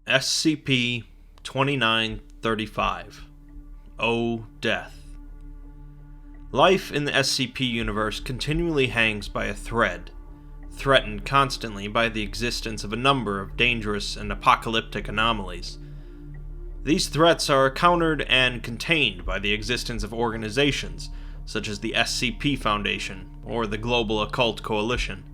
SCP-2935. O Death. Life in the SCP universe continually hangs by a thread, threatened constantly by the existence of a number of dangerous and apocalyptic anomalies. These threats are countered and contained by the existence of organizations such as the SCP Foundation or the Global Occult Coalition.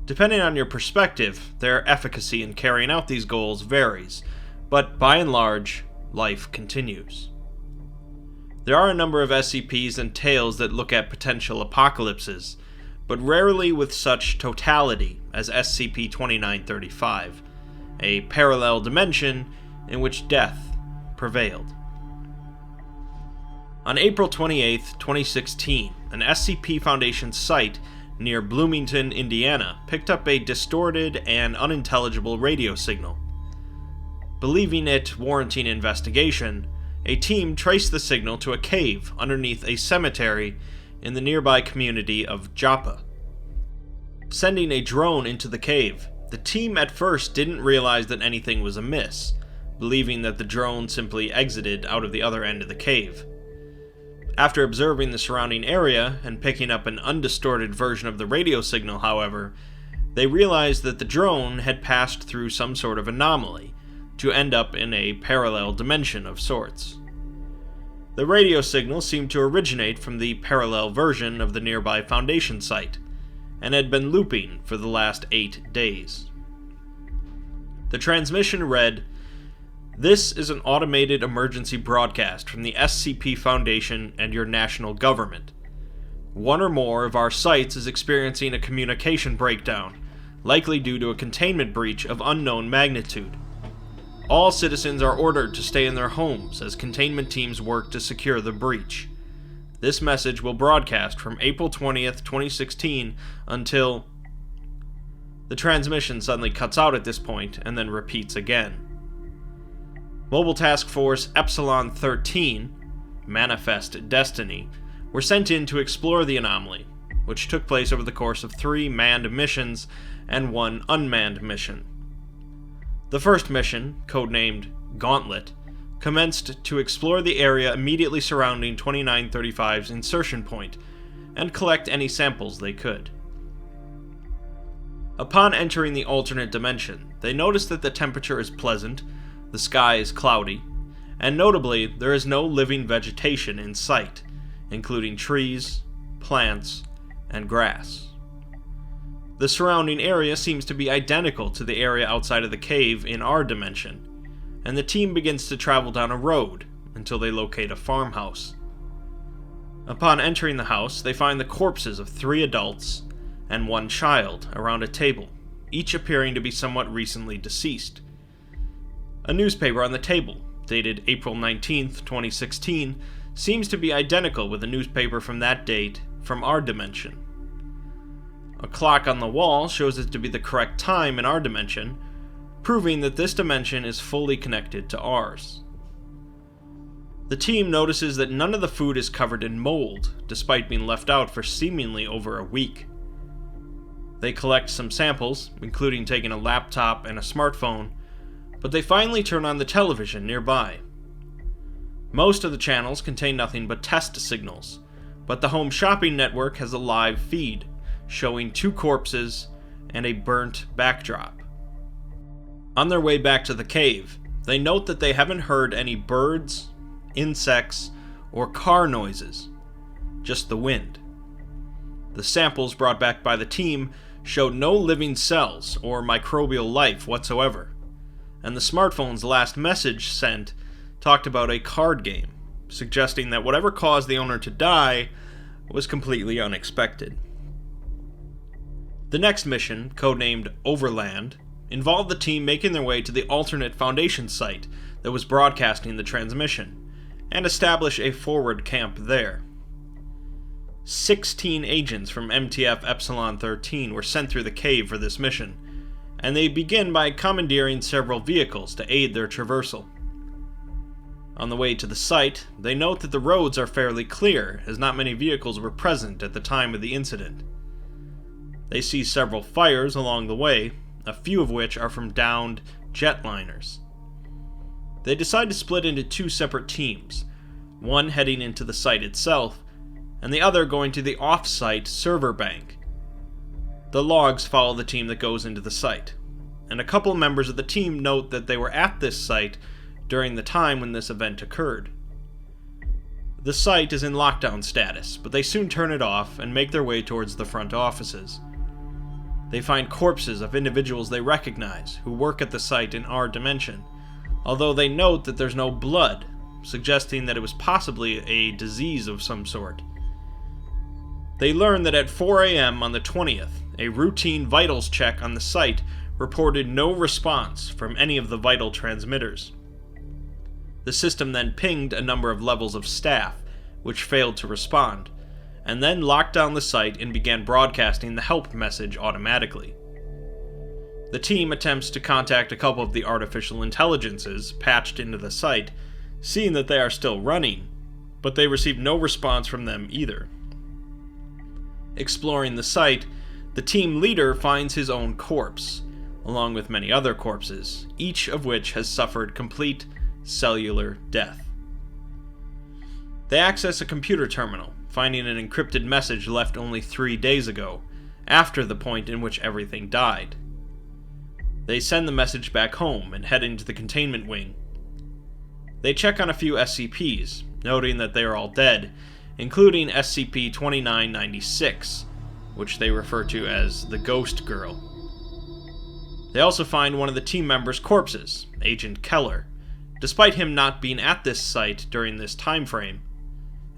Depending on your perspective, their efficacy in carrying out these goals varies, but by and large, life continues. There are a number of SCPs and tales that look at potential apocalypses, but rarely with such totality as SCP-2935, a parallel dimension in which death prevailed. On April 28, 2016, an SCP Foundation site near Bloomington, Indiana, picked up a distorted and unintelligible radio signal. Believing it warranting investigation, a team traced the signal to a cave underneath a cemetery in the nearby community of Joppa. Sending a drone into the cave, the team at first didn't realize that anything was amiss, believing that the drone simply exited out of the other end of the cave. After observing the surrounding area and picking up an undistorted version of the radio signal, however, they realized that the drone had passed through some sort of anomaly to end up in a parallel dimension of sorts. The radio signal seemed to originate from the parallel version of the nearby Foundation site, and had been looping for the last 8 days. The transmission read, "This is an automated emergency broadcast from the SCP Foundation and your national government. One or more of our sites is experiencing a communication breakdown, likely due to a containment breach of unknown magnitude. All citizens are ordered to stay in their homes as containment teams work to secure the breach. This message will broadcast from April 20th, 2016 until..." The transmission suddenly cuts out at this point and then repeats again. Mobile Task Force Epsilon 13, Manifest Destiny, were sent in to explore the anomaly, which took place over the course of 3 manned missions and 1 unmanned mission. The first mission, codenamed Gauntlet, commenced to explore the area immediately surrounding 2935's insertion point and collect any samples they could. Upon entering the alternate dimension, they noticed that the temperature is pleasant, the sky is cloudy, and notably, there is no living vegetation in sight, including trees, plants, and grass. The surrounding area seems to be identical to the area outside of the cave in our dimension, and the team begins to travel down a road until they locate a farmhouse. Upon entering the house, they find the corpses of 3 adults and 1 child around a table, each appearing to be somewhat recently deceased. A newspaper on the table, dated April 19th, 2016, seems to be identical with a newspaper from that date from our dimension. A clock on the wall shows it to be the correct time in our dimension, proving that this dimension is fully connected to ours. The team notices that none of the food is covered in mold, despite being left out for seemingly over a week. They collect some samples, including taking a laptop and a smartphone, but they finally turn on the television nearby. Most of the channels contain nothing but test signals, but the Home Shopping Network has a live feed, showing 2 corpses and a burnt backdrop. On their way back to the cave, they note that they haven't heard any birds, insects, or car noises, just the wind. The samples brought back by the team showed no living cells or microbial life whatsoever, and the smartphone's last message sent talked about a card game, suggesting that whatever caused the owner to die was completely unexpected. The next mission, codenamed Overland, involved the team making their way to the alternate Foundation site that was broadcasting the transmission, and establish a forward camp there. 16 agents from MTF Epsilon 13 were sent through the cave for this mission, and they begin by commandeering several vehicles to aid their traversal. On the way to the site, they note that the roads are fairly clear, as not many vehicles were present at the time of the incident. They see several fires along the way, a few of which are from downed jetliners. They decide to split into two separate teams, one heading into the site itself, and the other going to the off-site server bank. The logs follow the team that goes into the site, and a couple members of the team note that they were at this site during the time when this event occurred. The site is in lockdown status, but they soon turn it off and make their way towards the front offices. They find corpses of individuals they recognize who work at the site in our dimension, although they note that there's no blood, suggesting that it was possibly a disease of some sort. They learn that at 4 a.m. on the 20th, a routine vitals check on the site reported no response from any of the vital transmitters. The system then pinged a number of levels of staff, which failed to respond, and then locked down the site and began broadcasting the help message automatically. The team attempts to contact a couple of the artificial intelligences patched into the site, seeing that they are still running, but they receive no response from them either. Exploring the site, the team leader finds his own corpse, along with many other corpses, each of which has suffered complete cellular death. They access a computer terminal, finding an encrypted message left only 3 days ago, after the point in which everything died. They send the message back home and head into the containment wing. They check on a few SCPs, noting that they are all dead, including SCP-2996, which they refer to as the Ghost Girl. They also find one of the team members' corpses, Agent Keller, despite him not being at this site during this time frame.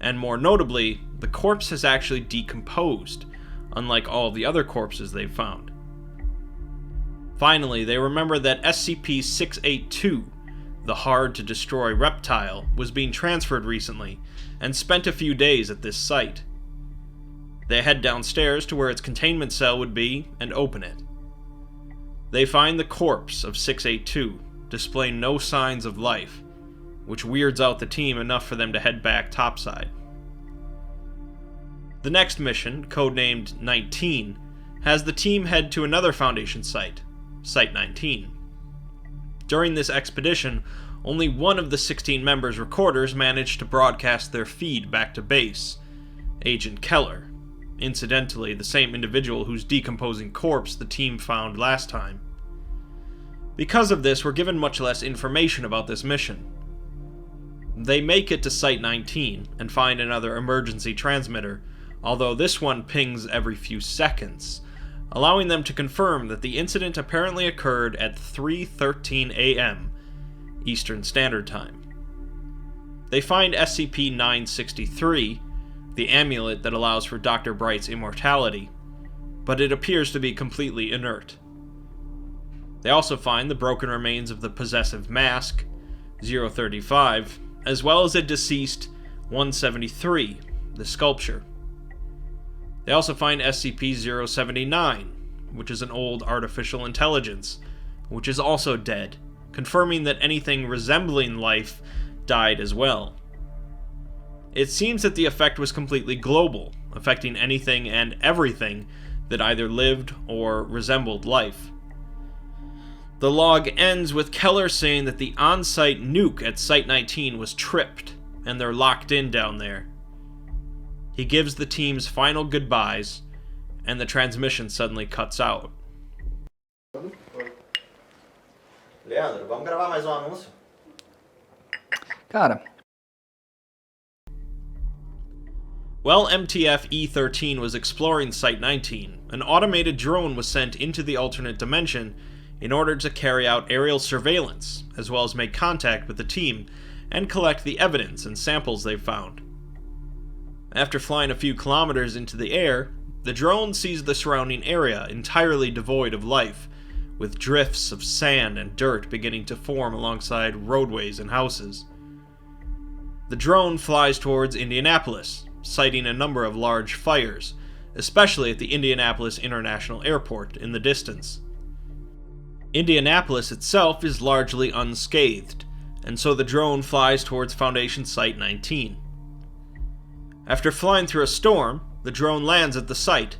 And more notably, the corpse has actually decomposed, unlike all of the other corpses they've found. Finally, they remember that SCP-682, the hard-to-destroy reptile, was being transferred recently, and spent a few days at this site. They head downstairs to where its containment cell would be, and open it. They find the corpse of 682, displaying no signs of life, which weirds out the team enough for them to head back topside. The next mission, codenamed 19, has the team head to another Foundation site, Site 19. During this expedition, only one of the 16 members' recorders managed to broadcast their feed back to base, Agent Keller, incidentally the same individual whose decomposing corpse the team found last time. Because of this, we're given much less information about this mission. They make it to Site 19 and find another emergency transmitter, although this one pings every few seconds, allowing them to confirm that the incident apparently occurred at 3:13 a.m. Eastern Standard Time. They find SCP-963, the amulet that allows for Dr. Bright's immortality, but it appears to be completely inert. They also find the broken remains of the possessive mask, 035, as well as a deceased 173, the sculpture. They also find SCP-079, which is an old artificial intelligence, which is also dead, confirming that anything resembling life died as well. It seems that the effect was completely global, affecting anything and everything that either lived or resembled life. The log ends with Keller saying that the on-site nuke at Site 19 was tripped, and they're locked in down there. He gives the team's final goodbyes, and the transmission suddenly cuts out. Leandro, vamos gravar mais anúncio? Cara. While MTF E13 was exploring Site 19, an automated drone was sent into the alternate dimension in order to carry out aerial surveillance, as well as make contact with the team and collect the evidence and samples they found. After flying a few kilometers into the air, the drone sees the surrounding area entirely devoid of life, with drifts of sand and dirt beginning to form alongside roadways and houses. The drone flies towards Indianapolis, citing a number of large fires, especially at the Indianapolis International Airport in the distance. Indianapolis itself is largely unscathed, and so the drone flies towards Foundation Site 19. After flying through a storm, the drone lands at the site,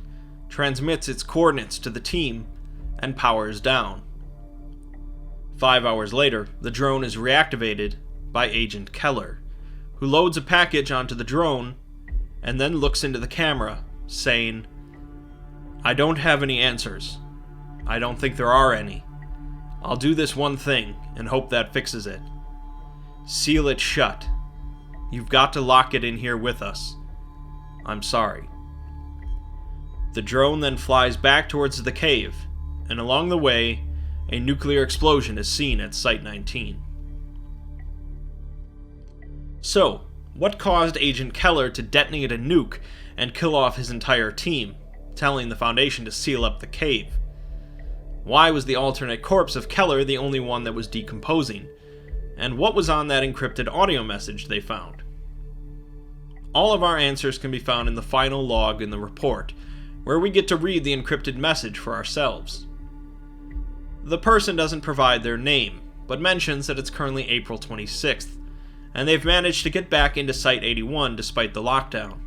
transmits its coordinates to the team, and powers down. 5 hours later, the drone is reactivated by Agent Keller, who loads a package onto the drone and then looks into the camera, saying, "I don't have any answers. I don't think there are any. I'll do this one thing and hope that fixes it. Seal it shut. You've got to lock it in here with us. I'm sorry." The drone then flies back towards the cave, and along the way, a nuclear explosion is seen at Site 19. So, what caused Agent Keller to detonate a nuke and kill off his entire team, telling the Foundation to seal up the cave? Why was the alternate corpse of Keller the only one that was decomposing? And what was on that encrypted audio message they found? All of our answers can be found in the final log in the report, where we get to read the encrypted message for ourselves. The person doesn't provide their name, but mentions that it's currently April 26th, and they've managed to get back into Site 81 despite the lockdown.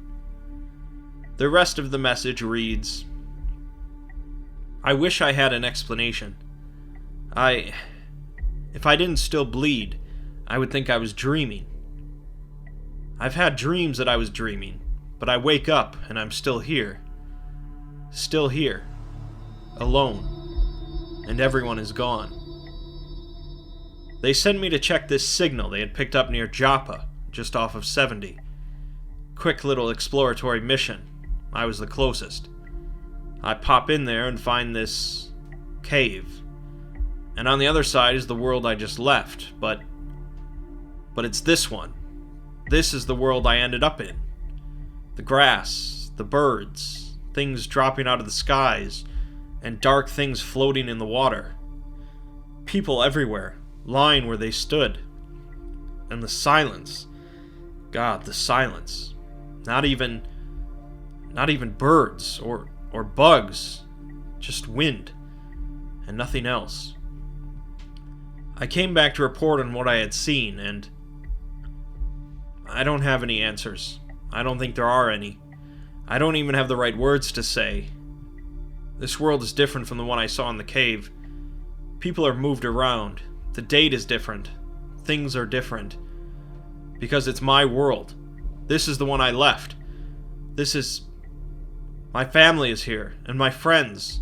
The rest of the message reads, "I wish I had an explanation. If I didn't still bleed, I would think I was dreaming. I've had dreams that I was dreaming, but I wake up and I'm still here. Still here. Alone. And everyone is gone. They sent me to check this signal they had picked up near Joppa, just off of 70. Quick little exploratory mission. I was the closest. I pop in there and find this cave. And on the other side is the world I just left, but it's this one. This is the world I ended up in. The grass, the birds, things dropping out of the skies, and dark things floating in the water. People everywhere, lying where they stood. And the silence. God, the silence. Not even birds or bugs. Just wind. And nothing else. I came back to report on what I had seen, and I don't have any answers. I don't think there are any. I don't even have the right words to say. This world is different from the one I saw in the cave. People are moved around. The date is different. Things are different. Because it's my world. This is the one I left. My family is here, and my friends.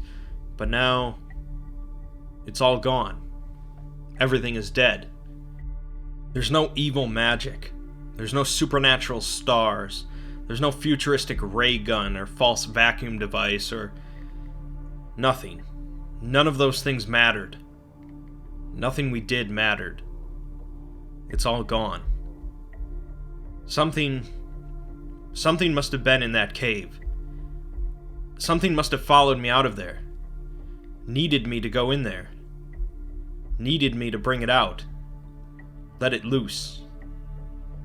But now, it's all gone. Everything is dead. There's no evil magic. There's no supernatural stars. There's no futuristic ray gun or false vacuum device or nothing. None of those things mattered. Nothing we did mattered. It's all gone. Something must have been in that cave. Something must have followed me out of there. Needed me to go in there. Needed me to bring it out. Let it loose.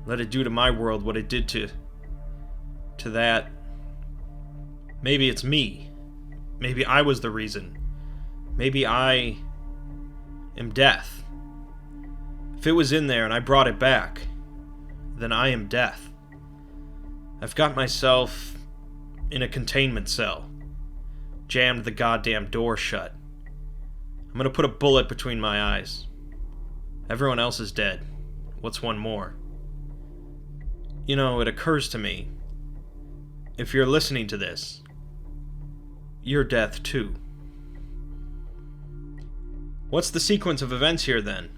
Let it do to my world what it did to that. Maybe it's me. Maybe I was the reason. Maybe I am death. If it was in there and I brought it back, then I am death. I've got myself in a containment cell. Jammed the goddamn door shut. I'm gonna put a bullet between my eyes. Everyone else is dead. What's one more? You know, it occurs to me, if you're listening to this, you're death too. What's the sequence of events here then?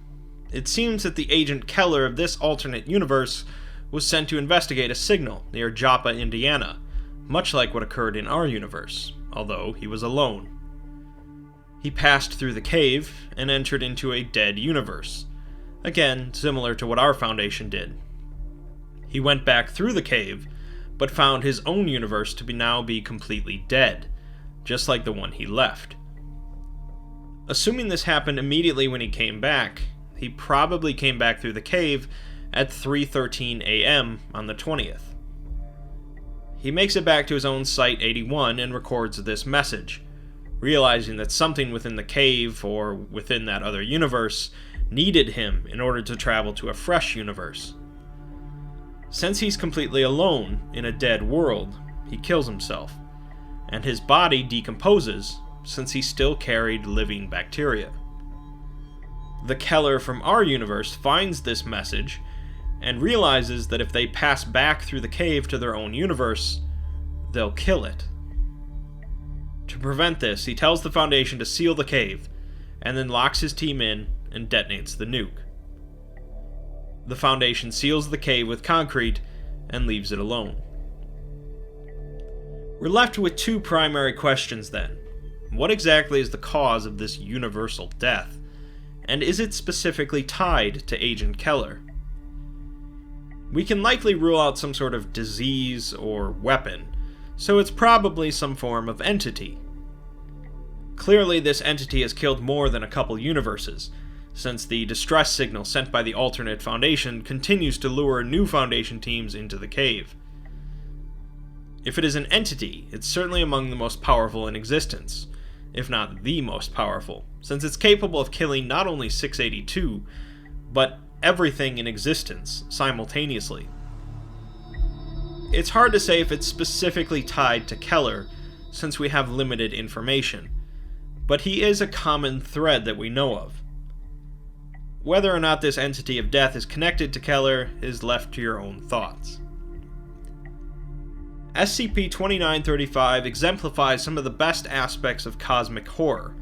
It seems that the Agent Keller of this alternate universe was sent to investigate a signal near Joppa, Indiana, much like what occurred in our universe, although he was alone. He passed through the cave and entered into a dead universe, again similar to what our Foundation did. He went back through the cave, but found his own universe to now be completely dead, just like the one he left. Assuming this happened immediately when he came back, he probably came back through the cave at 3:13 a.m. on the 20th. He makes it back to his own Site 81 and records this message, realizing that something within the cave, or within that other universe, needed him in order to travel to a fresh universe. Since he's completely alone in a dead world, he kills himself, and his body decomposes since he still carried living bacteria. The Keller from our universe finds this message and realizes that if they pass back through the cave to their own universe, they'll kill it. To prevent this, he tells the Foundation to seal the cave, and then locks his team in and detonates the nuke. The Foundation seals the cave with concrete and leaves it alone. We're left with two primary questions then. What exactly is the cause of this universal death? And is it specifically tied to Agent Keller? We can likely rule out some sort of disease or weapon, so it's probably some form of entity. Clearly, this entity has killed more than a couple universes, since the distress signal sent by the alternate Foundation continues to lure new Foundation teams into the cave. If it is an entity, it's certainly among the most powerful in existence, if not the most powerful, since it's capable of killing not only 682, but everything in existence simultaneously. It's hard to say if it's specifically tied to Keller, since we have limited information, but he is a common thread that we know of. Whether or not this entity of death is connected to Keller is left to your own thoughts. SCP-2935 exemplifies some of the best aspects of cosmic horror,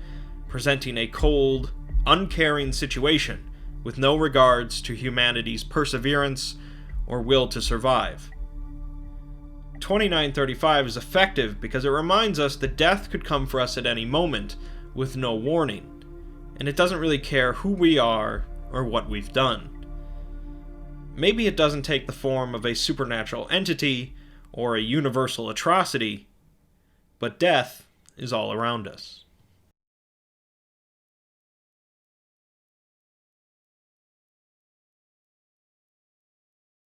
presenting a cold, uncaring situation with no regards to humanity's perseverance or will to survive. 2935 is effective because it reminds us that death could come for us at any moment with no warning, and it doesn't really care who we are or what we've done. Maybe it doesn't take the form of a supernatural entity or a universal atrocity, but death is all around us.